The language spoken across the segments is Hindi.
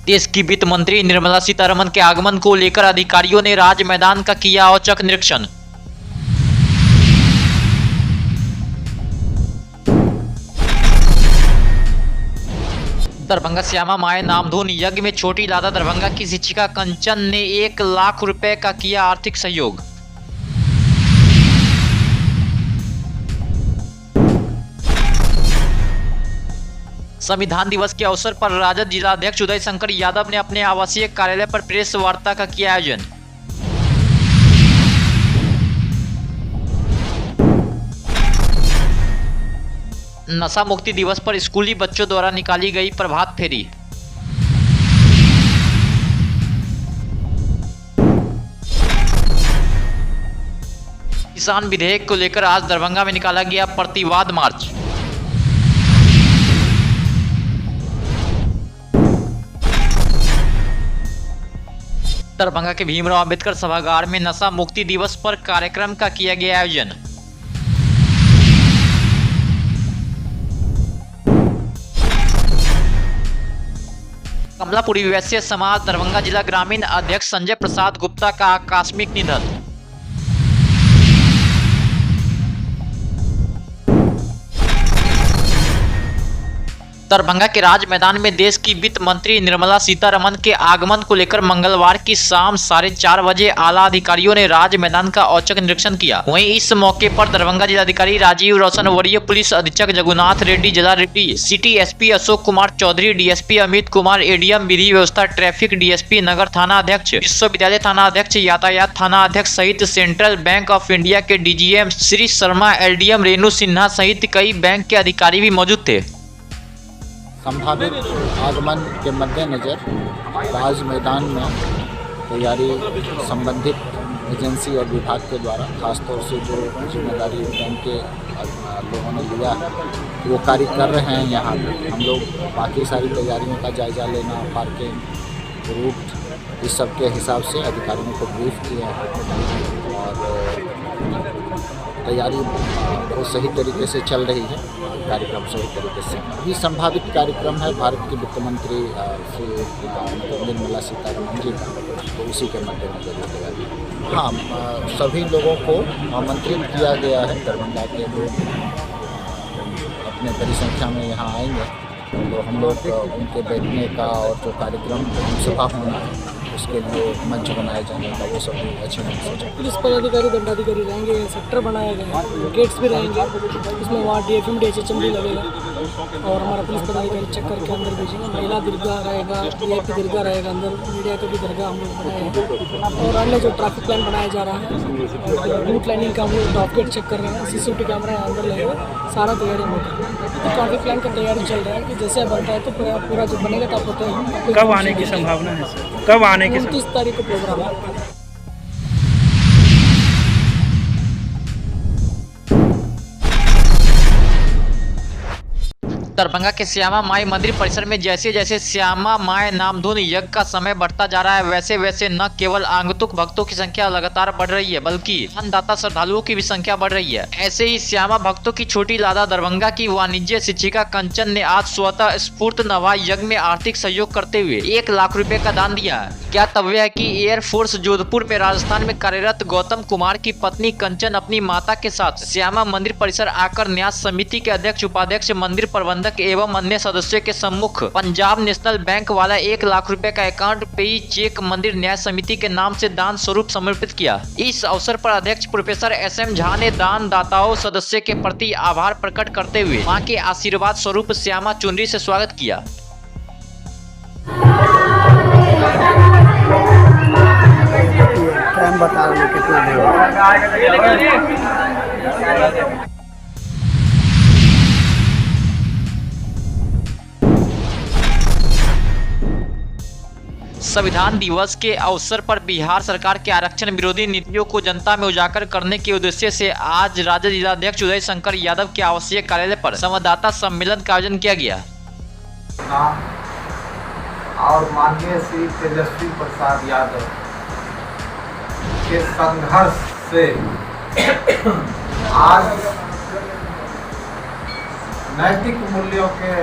देश की वित्त मंत्री निर्मला सीतारमण के आगमन को लेकर अधिकारियों ने राज मैदान का किया औचक निरीक्षण। दरभंगा श्यामा माई नामधुन यज्ञ में छोटी लादा दरभंगा की शिक्षिका कंचन ने 1 लाख रुपए का किया आर्थिक सहयोग। संविधान दिवस के अवसर पर राजद जिलाध्यक्ष उदय शंकर यादव ने अपने आवासीय कार्यालय पर प्रेस वार्ता का किया आयोजन। नशा मुक्ति दिवस पर स्कूली बच्चों द्वारा निकाली गई प्रभात फेरी। किसान विधेयक को लेकर आज दरभंगा में निकाला गया प्रतिवाद मार्च। दरभंगा के भीमराव अंबेडकर सभागार में नशा मुक्ति दिवस पर कार्यक्रम का किया गया आयोजन। कमलापुरी वैश्य समाज दरभंगा जिला ग्रामीण अध्यक्ष संजय प्रसाद गुप्ता का आकस्मिक निधन। दरभंगा के राज मैदान में देश की वित्त मंत्री निर्मला सीतारमण के आगमन को लेकर मंगलवार की शाम 4:30 बजे आला अधिकारियों ने राज मैदान का औचक निरीक्षण किया। वहीं इस मौके पर दरभंगा जिलाधिकारी राजीव रोशन, वरीय पुलिस अधीक्षक जगुनाथ रेड्डी, जिला Reddy, city SP Ashok Kumar Chaudhary, DSP Amit Kumar, ADM विधि व्यवस्था ट्रैफिक, डीएसपी नगर थाना अध्यक्ष, विश्वविद्यालय थाना अध्यक्ष, यातायात थाना अध्यक्ष सहित सेंट्रल बैंक ऑफ इंडिया के डीजीएम श्री शर्मा, एलडीएम रेणु सिन्हा सहित कई बैंक के अधिकारी भी मौजूद थे। संभावित आगमन के मद्देनज़र राज मैदान में तैयारी संबंधित एजेंसी और विभाग के द्वारा खासतौर से जो जिम्मेदारी बैंक के लोगों ने लिया है वो कार्य कर रहे हैं। यहाँ हम लोग बाकी सारी तैयारियों का जायजा लेना, पार्किंग, रूट, इस सब के हिसाब से अधिकारियों को ब्रीफ किया है और तैयारी बहुत सही तरीके से चल रही है। कार्यक्रम सही तरीके से अभी संभावित कार्यक्रम है भारत की वित्त मंत्री श्री निर्मला सीतारमण जी का, तो उसी के मद्देनजर ये तैयारी। हाँ, सभी लोगों को आमंत्रित किया गया है। दरभंगा के लोग अपने बड़ी संख्या में यहाँ आएंगे, तो हम लोग उनके बैठने का और जो कार्यक्रम सभा होना है उसके लिए मंच बनाए जाने का वो सब भी अच्छे ढंग से। पुलिस पदाधिकारी दंडाधिकारी रहेंगे, सेक्टर बनाया गया है, गेट्स भी रहेंगे, इसमें वहाँ डीएफएम डीएचएचएम भी लगेगा और हमारा पुलिस पदाधिकारी चेक करके अंदर भेजेंगे। महिला दीर्घा रहेगा, वीआईपी दीर्घा रहेगा, अंदर मीडिया का भी दीर्घा हम लोग बनाए हैं और अन्य जो ट्रैफिक प्लान बनाया जा रहा है, रूट लाइनिंग का हम लोग टॉप गेट चेक कर रहे हैं, सीसीटीवी कैमरा अंदर लगेगा, सारा तैयारी हो गई है। तो ट्रैफिक प्लान का तैयारी चल रहा है कि जैसे बनता है तो पूरा जब बनेगा तो आप बताएंगे। कब आने की संभावना है सर? कब आने की? 29 तारीख को प्रोग्राम है। दरभंगा के श्यामा माई मंदिर परिसर में जैसे जैसे श्यामा माई नामधुन यज्ञ का समय बढ़ता जा रहा है, वैसे वैसे न केवल आगंतुक भक्तों की संख्या लगातार बढ़ रही है, बल्कि धनदाता श्रद्धालुओं की भी संख्या बढ़ रही है। ऐसे ही श्यामा भक्तों की छोटी लादा दरभंगा की वाणिज्य शिक्षिका कंचन ने आज स्वतः स्फूर्त नवा यज्ञ में आर्थिक सहयोग करते हुए 1 लाख रुपए का दान दिया। ज्ञातव्य है कि एयरफोर्स जोधपुर में राजस्थान में कार्यरत गौतम कुमार की पत्नी कंचन अपनी माता के साथ श्यामा मंदिर परिसर आकर न्यास समिति के अध्यक्ष, उपाध्यक्ष, मंदिर प्रबंधक एवं अन्य सदस्यों के सम्मुख पंजाब नेशनल बैंक वाला 1 लाख रुपए का अकाउंट पेई चेक मंदिर न्याय समिति के नाम से दान स्वरूप समर्पित किया। इस अवसर पर अध्यक्ष प्रोफेसर एसएम झा ने दान दाताओं सदस्य के प्रति आभार प्रकट करते हुए मां के आशीर्वाद स्वरूप श्यामा चुनरी से स्वागत किया। संविधान दिवस के अवसर पर बिहार सरकार के आरक्षण विरोधी नीतियों को जनता में उजागर करने के उद्देश्य से आज राजद जिलाध्यक्ष उदय शंकर यादव के आवासीय कार्यालय पर संवाददाता सम्मेलन का आयोजन किया गया। और माननीय श्री तेजस्वी प्रसाद यादव के संघर्ष से आज नैतिक मूल्यों के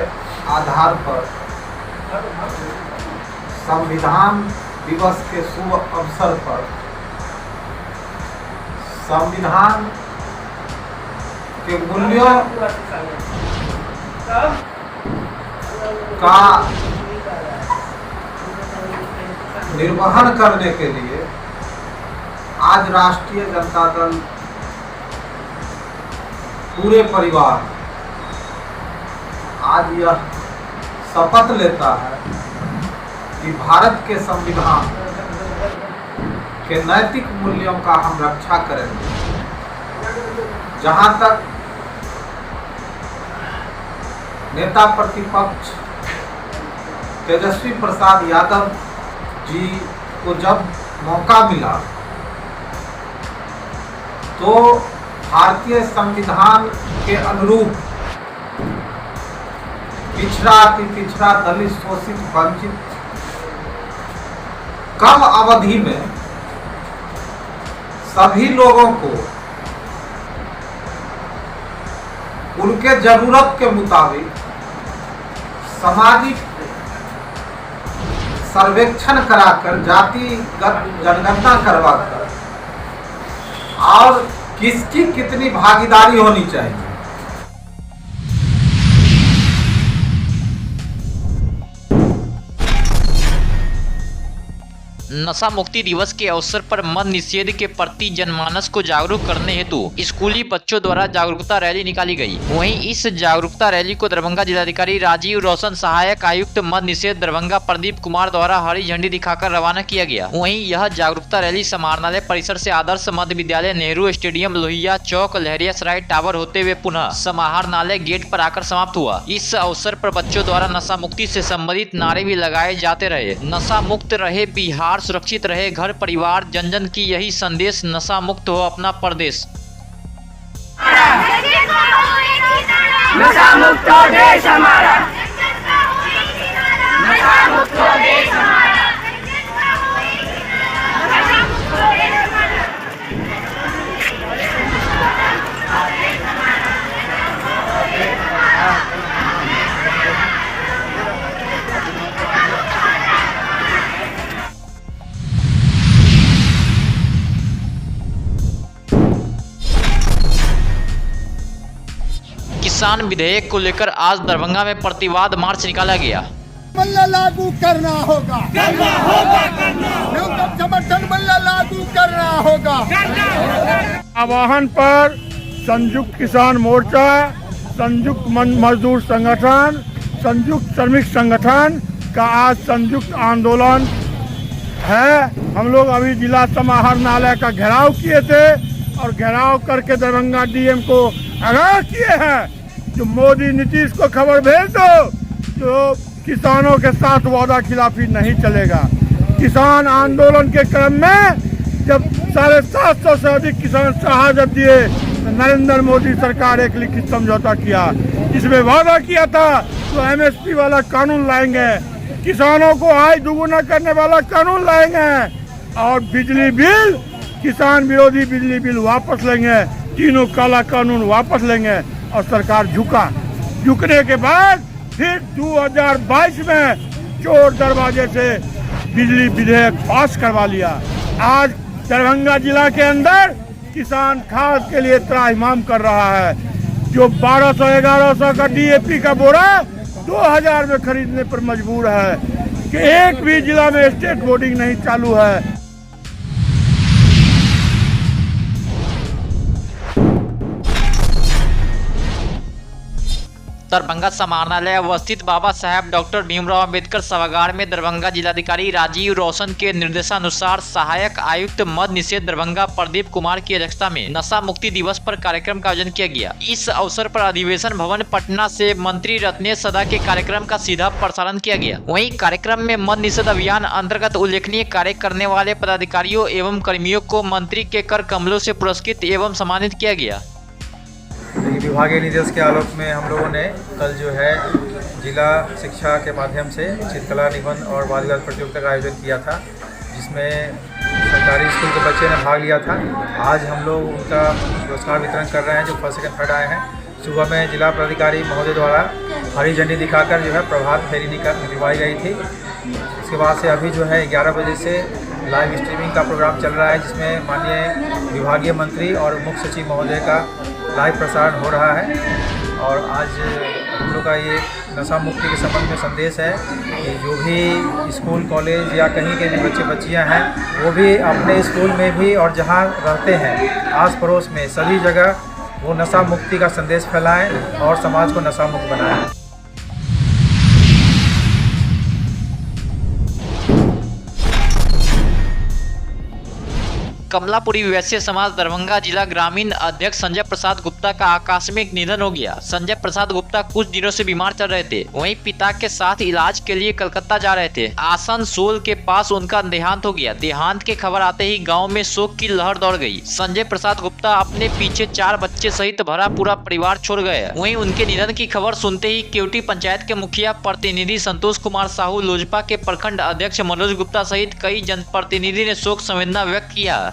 आधार पर संविधान दिवस के शुभ अवसर पर संविधान के मूल्यों का निर्वहन करने के लिए आज राष्ट्रीय जनता दल पूरे परिवार आज यह शपथ लेता है कि भारत के संविधान के नैतिक मूल्यों का हम रक्षा करेंगे। जहां तक नेता प्रतिपक्ष तेजस्वी प्रसाद यादव जी को जब मौका मिला तो भारतीय संविधान के अनुरूप पिछड़ा, अति पिछड़ा, दलित, शोषित, वंचित कम अवधि में सभी लोगों को उनके जरूरत के मुताबिक सामाजिक सर्वेक्षण कराकर, जातिगत जनगणना करवाकर और किसकी कितनी भागीदारी होनी चाहिए। नशा मुक्ति दिवस के अवसर पर मद निषेध के प्रति जनमानस को जागरूक करने हेतु स्कूली बच्चों द्वारा जागरूकता रैली निकाली गई। वहीं इस जागरूकता रैली को दरभंगा जिलाधिकारी राजीव रोशन, सहायक आयुक्त मद निषेध दरभंगा प्रदीप कुमार द्वारा हरी झंडी दिखाकर रवाना किया गया। वहीं यह जागरूकता रैली समाहरणालय परिसर से आदर्श मध्य विद्यालय, नेहरू स्टेडियम, लोहिया चौक, लहरियासराय टावर होते हुए पुनः समाहरणालय गेट पर आकर समाप्त हुआ। इस अवसर पर बच्चों द्वारा नशा मुक्ति से संबंधित नारे भी लगाए जाते रहे। नशा मुक्त रहे बिहार, सुरक्षित रहे घर परिवार, जन जन की यही संदेश, नशा मुक्त हो अपना प्रदेश। नशा मुक्त हो देश हमारा, नशा मुक्त हो देश हमारा। किसान विधेयक को लेकर आज दरभंगा में प्रतिवाद मार्च निकाला गया। मूल्य लागू करना होगा, न्यूनतम समर्थन मूल्य लागू करना होगा। आह्वान पर संयुक्त किसान मोर्चा, संयुक्त मजदूर संगठन, संयुक्त श्रमिक संगठन का आज संयुक्त आंदोलन है। हम लोग अभी जिला समाहरणालय का घेराव किए थे और घेराव करके दरभंगा डीएम को आगाह किए हैं जो मोदी नीतीश को खबर भेज दो, जो किसानों के साथ वादा खिलाफी नहीं चलेगा। किसान आंदोलन के क्रम में जब 750 से अधिक किसान शहादत दिए, नरेंद्र मोदी सरकार एक लिखित समझौता किया, इसमें वादा किया था तो एमएसपी वाला कानून लाएंगे, किसानों को आय दुगुना करने वाला कानून लाएंगे और बिजली बिल, किसान विरोधी बिजली बिल वापस लेंगे, तीनों काला कानून वापस लेंगे। और सरकार झुकने के बाद फिर 2022 में चोर दरवाजे से बिजली विधेयक पास करवा लिया। आज दरभंगा जिला के अंदर किसान खाद के लिए त्राहिमाम कर रहा है, जो 1200-1100 का डीएपी का बोरा 2000 में खरीदने पर मजबूर है कि एक भी जिला में स्टेट बोर्डिंग नहीं चालू है। दरभंगा समाहरणालय अवस्थित बाबा साहेब डॉक्टर भीमराव अंबेडकर सभागार में दरभंगा जिलाधिकारी राजीव रोशन के निर्देशानुसार सहायक आयुक्त मद निषेध दरभंगा प्रदीप कुमार की अध्यक्षता में नशा मुक्ति दिवस पर कार्यक्रम का आयोजन किया गया। इस अवसर पर अधिवेशन भवन पटना से मंत्री रत्नेश सदा के कार्यक्रम का सीधा प्रसारण किया गया। वहीं कार्यक्रम में मद निषेध अभियान अंतर्गत उल्लेखनीय कार्य करने वाले पदाधिकारियों एवं कर्मियों को मंत्री के कर कमलों से पुरस्कृत एवं सम्मानित किया गया। विभागीय निर्देश के आलोक में हम लोगों ने कल जो है जिला शिक्षा के माध्यम से चित्रकला, निबंध और वाद विवाद प्रतियोगिता का आयोजन किया था, जिसमें सरकारी स्कूल के बच्चे ने भाग लिया था। आज हम लोग उनका पुरस्कार वितरण कर रहे हैं जो फर्स्ट सेकंड थर्ड आए हैं। सुबह में जिला पदाधिकारी महोदय द्वारा हरी झंडी दिखाकर जो है प्रभात फेरी निकलवाई गई थी। उसके बाद से अभी जो है 11 बजे से लाइव स्ट्रीमिंग का प्रोग्राम चल रहा है, जिसमें माननीय विभागीय मंत्री और मुख्य सचिव महोदय का लाइव प्रसारण हो रहा है। और आज हम लोग का ये नशा मुक्ति के संबंध में संदेश है कि जो भी स्कूल कॉलेज या कहीं के भी बच्चे बच्चियां हैं, वो भी अपने स्कूल में भी और जहां रहते हैं आस पड़ोस में सभी जगह वो नशा मुक्ति का संदेश फैलाएं और समाज को नशा मुक्त बनाएं। कमलापुरी वैश्य समाज दरभंगा जिला ग्रामीण अध्यक्ष संजय प्रसाद गुप्ता का आकस्मिक निधन हो गया। संजय प्रसाद गुप्ता कुछ दिनों से बीमार चल रहे थे, वहीं पिता के साथ इलाज के लिए कलकत्ता जा रहे थे। आसनसोल के पास उनका देहांत हो गया। देहांत की खबर आते ही गांव में शोक की लहर दौड़ गई। संजय प्रसाद गुप्ता अपने पीछे 4 बच्चे सहित भरा पूरा परिवार छोड़ गए। वहीं उनके निधन की खबर सुनते ही केवटी पंचायत के मुखिया प्रतिनिधि संतोष कुमार साहू, लोजपा के प्रखंड अध्यक्ष मनोज गुप्ता सहित कई जनप्रतिनिधि ने शोक संवेदना व्यक्त किया।